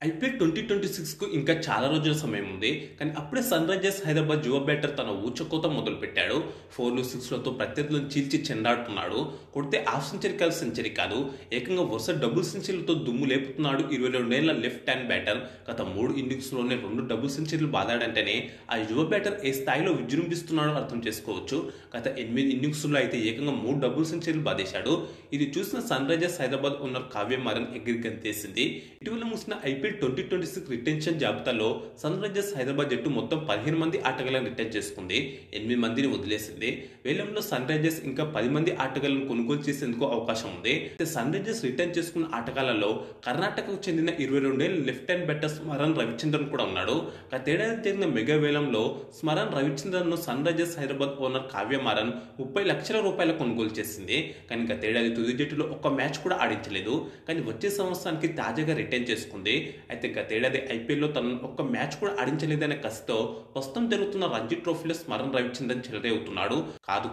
IPL 2026కు ఇంకా చాలా రోజుల సమయం ఉంది. కానీ అప్పుడే సన్‌రైజర్స్ హైదరాబాద్ యువ బ్యాటర్ తన ఊచకోత మొదలుపెట్టాడు. 4లు, 6లతో ప్రత్యర్థులను చీల్చి చెండాడుతున్నాడు. కొడితే హాఫ్ సెంచరీ కాదు, సెంచరీ కాదు, ఏకంగా వరుస డబుల్ సెంచరీలతో దుమ్ము లేపుతున్నాడు 22 ఏళ్ల లెఫ్ట్ హ్యాండ్ బ్యాటర్. గత 3 ఇన్నింగ్స్‌లోనే 2 డబుల్ సెంచరీలు బాదాడంటేనే ఆ యువ బ్యాటర్ ఏ స్థాయిలో విజృంభిస్తున్నాడో అర్థం చేసుకోవచ్చు. గత 8 ఇన్నింగ్స్‌లో అయితే ఏకంగా 3 డబుల్ సెంచరీలు బాదేశాడు. ఇది చూసిన సన్‌రైజర్స్ హైదరాబాద్ ఓనర్ కావ్య మారన్ ఎగిరి గంతేసింది. ఇటీవల ముగిసిన ఐపీఎల్ 2026 రిటెన్షన్ జాబితాలో సన్‌రైజర్స్ హైదరాబాద్ జట్టు మొత్తం 15 మంది ఆటగాళ్లను రిటెన్ చేసుకుంది. 8 మందిని వదిలేసింది. వేలంలో సన్‌రైజర్స్ ఇంకా 10 మంది ఆటగాళ్లను కొనుగోలు చేసేందుకు అవకాశం ఉంది. సన్‌రైజర్స్ రిటెన్ చేసుకున్న ఆటగాళ్లలో కర్ణాటకకు చెందిన 22 ఏళ్ల left hand batter Smaran Ravichandran కూడా ఉన్నాడు. గతేడాది జరిగిన మెగా వేలంలో స్మరన్ రవిచంద్రన్ ను సన్‌రైజర్స్ హైదరాబాద్ ఓనర్ కావ్య మారన్ 30 లక్షల రూపాయల కొనుగోలు చేసింది. కానీ గతేడాది తుది జట్టులో ఒక్క మ్యాచ్ కూడా ఆడించలేదు. కానీ వచ్చే సంవత్సరానికి తాజాగా రిటెన్ చేసుకుంది. అయితే గతేడాది ఐపీఎల్లో తనను ఒక్క మ్యాచ్ కూడా ఆడించలేదనే కసితో ప్రస్తుతం జరుగుతున్న రంజీ ట్రోఫీలో స్మరన్ రవిచంద్రన్ చెలరేగుతున్నాడు.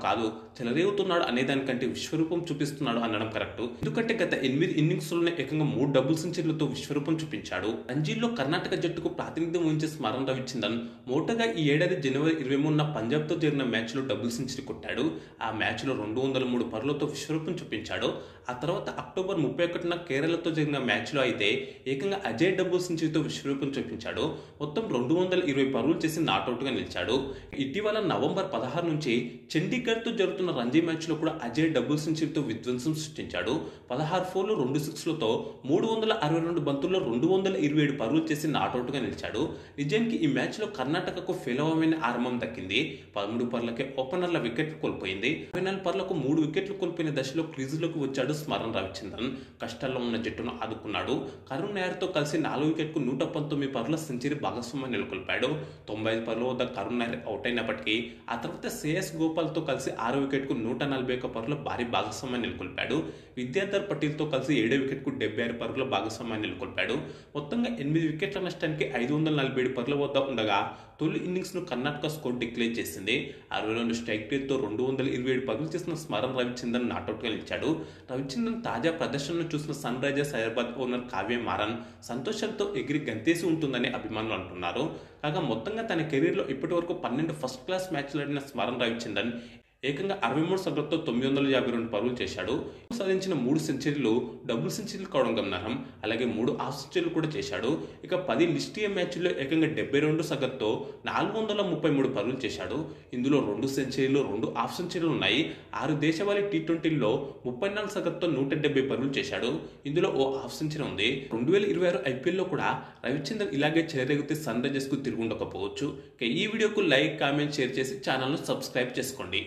కాదు చెలరేగుతున్నాడు అనేదానికంటే విశ్వరూపం చూపిస్తున్నాడు అనడం కరెక్ట్. ఎందుకంటే గత 8 ఇన్నింగ్స్లోనే ఏకంగా 3 డబుల్ సెంచరీలతో విశ్వరూపం చూపించాడు. రంజీల్లో కర్ణాటక జట్టుకు ప్రాతినిధ్యం వహించే స్మరన్ రవిచంద్రన్ మోటగా ఈ ఏడాది జనవరి 23న పంజాబ్తో జరిగిన మ్యాచ్లో డబుల్ సెంచరీ కొట్టాడు. ఆ మ్యాచ్లో 203 పరుగులతో విశ్వరూపం చూపించాడు. ఆ తర్వాత అక్టోబర్ 31న కేరళతో జరిగిన మ్యాచ్లో అయితే ఏకంగా అజయ్ డబుల్ సెంచరీతో విశ్వరూపం చూపించాడు. మొత్తం 220 పరుగులు చేసి నాట్అవుట్గా నిలిచాడు. ఇటీవల నవంబర్ 16 నుంచి చండీగఢ్తో జరుగుతున్న రంజీ మ్యాచ్లో కూడా అజయ్ డబుల్ సెంచరీతో విధ్వంసం సృష్టించాడు. 16 4లు, 2 6లతో 362 బంతుల్లో 227 పరుగులు చేసి నాట్అవుట్గా నిలిచాడు. నిజానికి ఈ మ్యాచ్లో కర్ణాటకకు పేలవమైన ఆరంభం దక్కింది. 13 పరులకే ఓపెనర్ల వికెట్లు కోల్పోయింది. 24 పరులకు 3 వికెట్లు కోల్పోయిన దశలో క్రీజులోకి వచ్చాడు స్మరన్ రవిచంద్రన్. కష్టాల్లో ఉన్న జట్టును ఆదుకున్నాడు. కరుణ్ నాయర్తో కలిసి 4 వికెట్కు 119 పరుల సెంచరీ భాగస్వామ్యం నెలకొల్పాడు. 95 పరుల వద్ద కరుణ్ నాయర్ అవుట్ అయినప్పటికీ ఆ తర్వాత శ్రేయస్ గోపాల్తో కలిసి 6 వికెట్కు 141 పరుల భారీ భాగస్వామ్యం నెలకొల్పాడు. విద్యాధర్ పటేల్తో కలిసి 7 వికెట్కు 76 పరుగుల భాగస్వామ్యాన్ని నెలకొల్పాడు. మొత్తంగా 8 వికెట్ల నష్టానికి 547 పరుగుల వద్ద ఉండగా తొలి ఇన్నింగ్స్ను కర్ణాటక స్కోర్ డిక్లేర్ చేసింది. 62 స్ట్రైక్ రేట్తో 227 పరుగులు చేసిన స్మరన్ రవిచంద్రన్ నాట్అవుట్గా నిలిచాడు. రవిచంద్రన్ తాజా ప్రదర్శనను చూసిన సన్‌రైజర్స్ హైదరాబాద్ ఓనర్ కావ్య మారన్ సంతోషంతో ఎగిరి గంతేసి ఉంటుందని అభిమానులు అంటున్నారు. కాగా మొత్తంగా తన కెరీర్లో ఇప్పటివరకు 12 ఫస్ట్ క్లాస్ మ్యాచ్లు ఆడిన స్మరన్ రవిచంద్రన్ ఏకంగా 63 సగటుతో 952 పరుగులు చేశాడు. సాధించిన 3 సెంచరీలు డబుల్ సెంచరీలు కావడం గమనార్హం. అలాగే 3 హాఫ్ సెంచరీలు కూడా చేశాడు. ఇక 10 లిస్ట్ ఏ మ్యాచ్ల్లో ఏకంగా 72 సగటుతో 433 పరుగులు చేశాడు. ఇందులో 2 సెంచరీలు, 2 హాఫ్ సెంచరీలు ఉన్నాయి. 6 దేశవాళీ టీ20ల్లో 34 సగటుతో 170 పరుగులు చేశాడు. ఇందులో ఓ హాఫ్ సెంచరీ ఉంది. 2026 ఐపీఎల్లో కూడా రవిచంద్రన్ ఇలాగే చెలరేగితే సన్‌రైజర్స్కు తిరుగుండకపోవచ్చు. ఇక ఈ వీడియోకు లైక్, కామెంట్, షేర్ చేసి ఛానల్ను సబ్స్క్రైబ్ చేసుకోండి.